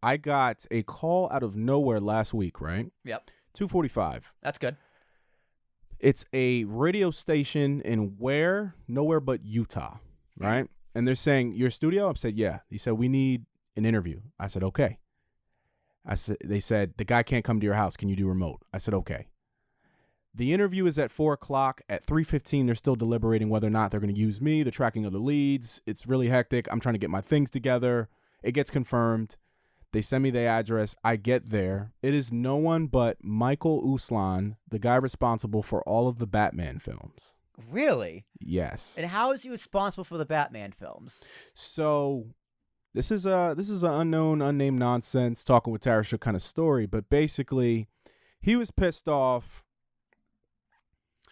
I got a call out of nowhere last week, right? Yep. 2:45. That's good. It's a radio station in where? Nowhere but Utah, right? And they're saying, your studio? I said, yeah. He said, we need an interview. I said, okay. They said, the guy can't come to your house. Can you do remote? I said, okay. The interview is at 4 o'clock. At 3:15, they're still deliberating whether or not they're going to use me. They're tracking other leads. It's really hectic. I'm trying to get my things together. It gets confirmed. They send me the address. I get there. It is no one but Michael Uslan, the guy responsible for all of the Batman films. Really? Yes. And how is he responsible for the Batman films? So this is an unknown, unnamed nonsense, talking with Tarashuk kind of story. But basically, he was pissed off.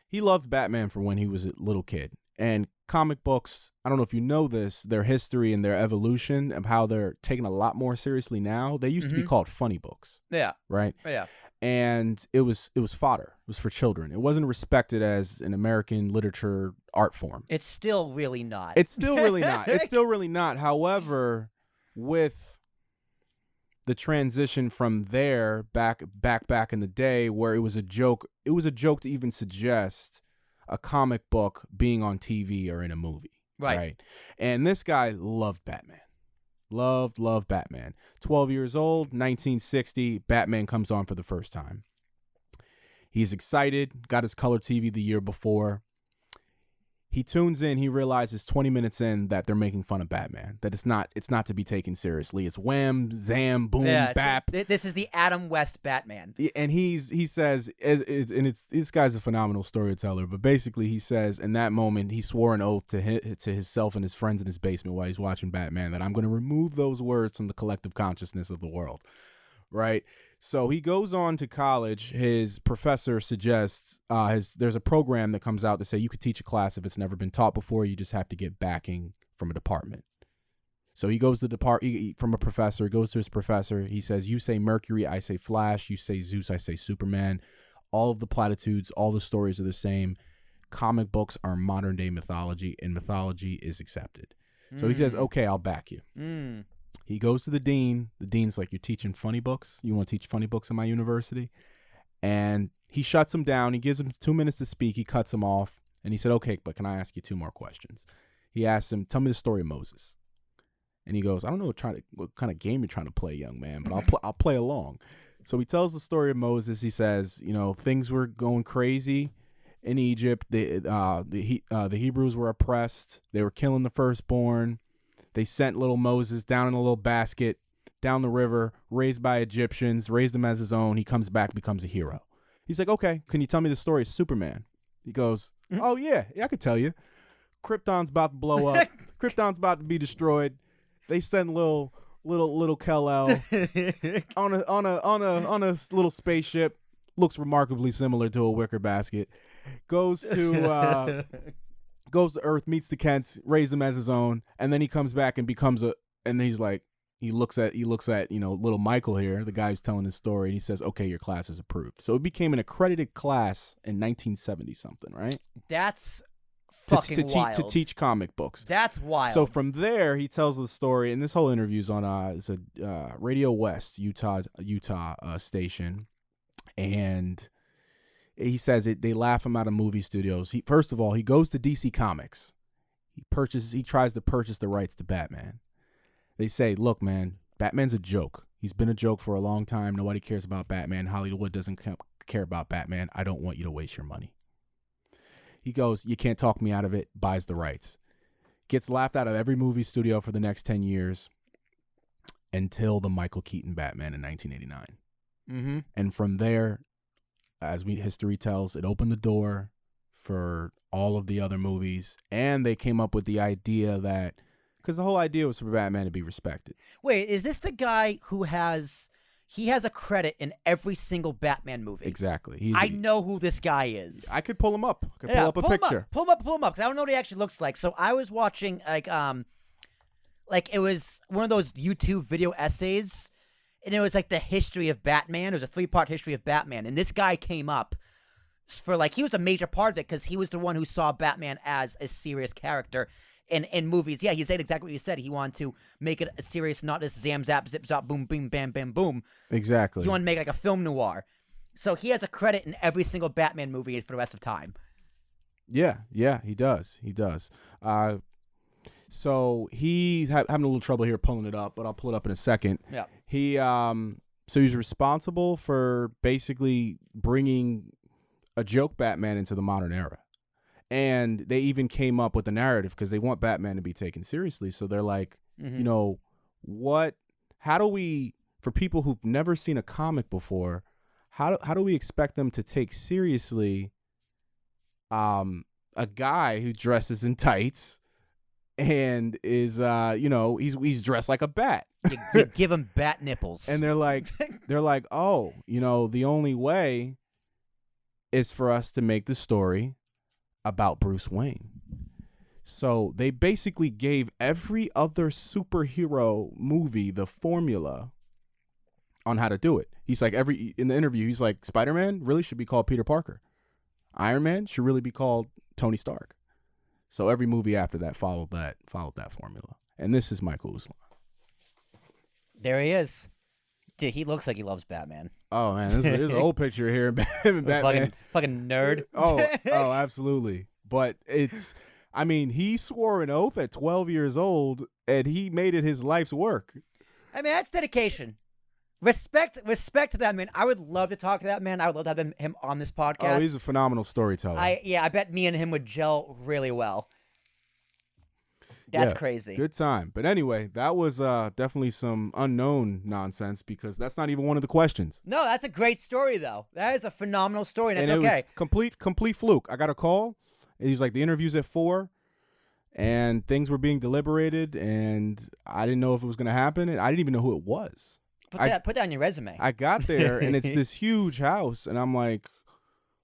He loved Batman from when he was a little kid. And comic books, I don't know if you know this, their history and their evolution of how they're taken a lot more seriously now. They used to be called funny books. Yeah. Right? Yeah. And it was fodder. It was for children. It wasn't respected as an American literature art form. It's still really not. It's still really not. It's still really not. However, with the transition from there back in the day where it was a joke to even suggest a comic book being on TV or in a movie. Right. And this guy loved Batman. Loved Batman. 12 years old, 1960, Batman comes on for the first time. He's excited, got his color TV the year before. He tunes in, he realizes 20 minutes in that they're making fun of Batman, that it's not to be taken seriously. It's wham, zam, boom, bap. This is the Adam West Batman. And he says, this guy's a phenomenal storyteller, but basically he says in that moment, he swore an oath to himself and his friends in his basement while he's watching Batman that I'm going to remove those words from the collective consciousness of the world. Right. So he goes on to college. His professor suggests there's a program that comes out to say you could teach a class if it's never been taught before. You just have to get backing from a department. So he goes to from a professor, goes to his professor. He says, you say Mercury, I say Flash. You say Zeus, I say Superman. All of the platitudes, all the stories are the same. Comic books are modern day mythology, and mythology is accepted. So he says, okay, I'll back you. He goes to the dean. The dean's like, you're teaching funny books? You want to teach funny books in my university? And he shuts him down. He gives him 2 minutes to speak. He cuts him off. And he said, okay, but can I ask you 2 more questions? He asks him, tell me the story of Moses. And he goes, I don't know what kind of game you're trying to play, young man, but I'll play along. So he tells the story of Moses. He says, things were going crazy in Egypt. The Hebrews were oppressed. They were killing the firstborn. They sent little Moses down in a little basket down the river, raised by Egyptians, raised him as his own. He comes back, becomes a hero. He's like, okay, can you tell me the story of Superman? He goes, oh, yeah, I could tell you. Krypton's about to blow up. Krypton's about to be destroyed. They send little Kal-El on a little spaceship. Looks remarkably similar to a wicker basket. Goes to Earth, meets the Kents, raised him as his own, and then he comes back and becomes and he's like, he looks at little Michael here, the guy who's telling his story, and he says, okay, your class is approved. So it became an accredited class in 1970 something, right? That's fucking wild. To teach comic books. That's wild. So from there, he tells the story, and this whole interview is on it's a Radio West Utah station, and he says they laugh him out of movie studios. First of all, he goes to DC Comics. He tries to purchase the rights to Batman. They say, look, man, Batman's a joke. He's been a joke for a long time. Nobody cares about Batman. Hollywood doesn't care about Batman. I don't want you to waste your money. He goes, you can't talk me out of it, buys the rights. Gets laughed out of every movie studio for the next 10 years until the Michael Keaton Batman in 1989. And from there, as history tells, it opened the door for all of the other movies. And they came up with the idea that, because the whole idea was for Batman to be respected. Wait, is this the guy who has a credit in every single Batman movie? Exactly. I know who this guy is. I could pull him up. I could pull up a picture. Pull him up, because I don't know what he actually looks like. So I was watching, like it was one of those YouTube video essays, and it was like the history of Batman. It was a 3-part history of Batman, and this guy came up for he was a major part of it because he was the one who saw Batman as a serious character. in movies. Yeah, he said exactly what you said. He wanted to make it a serious, not just zam zap zip zop boom bing bam bam boom. Exactly. He wanted to make like a film noir. So he has a credit in every single Batman movie for the rest of time. Yeah, he does. So he's having a little trouble here pulling it up, but I'll pull it up in a second. Yeah. So he's responsible for basically bringing a joke Batman into the modern era. And they even came up with a narrative because they want Batman to be taken seriously. So they're like, you know, how do we, for people who've never seen a comic before, how do we expect them to take seriously a guy who dresses in tights and is he's dressed like a bat? You give him bat nipples. And they're like, oh, the only way is for us to make the story about Bruce Wayne. So they basically gave every other superhero movie the formula on how to do it. He's like, in the interview, he's like, Spider-Man really should be called Peter Parker. Iron Man should really be called Tony Stark. So every movie after that followed that formula. And this is Michael Uslan. There he is. Dude, he looks like he loves Batman. Oh man, there's an old picture here in Batman. Fucking nerd. Oh, absolutely. But he swore an oath at 12 years old, and he made it his life's work. I mean, that's dedication. Respect to that man. I would love to talk to that man. I would love to have him on this podcast. Oh, he's a phenomenal storyteller. I bet me and him would gel really well. That's crazy. Good time. But anyway, that was definitely some unknown nonsense because that's not even one of the questions. No, that's a great story though. That is a phenomenal story, and it okay. Was complete fluke. I got a call. And he was like, the interview's at 4:00, and things were being deliberated, and I didn't know if it was going to happen, and I didn't even know who it was. Put that on your resume. I got there, and it's this huge house, and I'm like,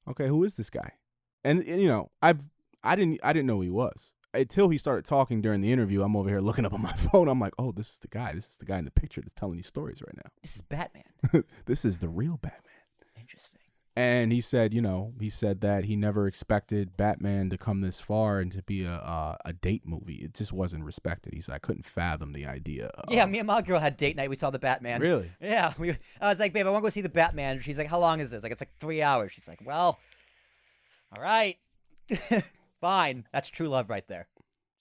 okay, who is this guy? And I didn't know who he was until he started talking during the interview. I'm over here looking up on my phone. I'm like, oh, this is the guy. This is the guy in the picture that's telling these stories right now. This is Batman. This is the real Batman. Interesting. And he said that he never expected Batman to come this far and to be a date movie. It just wasn't respected. He said, I couldn't fathom the idea. Yeah, me and my girl had date night. We saw the Batman. Really? Yeah. I was like, babe, I want to go see the Batman. She's like, how long is this? Like, it's like 3 hours. She's like, well, all right. Fine. That's true love right there.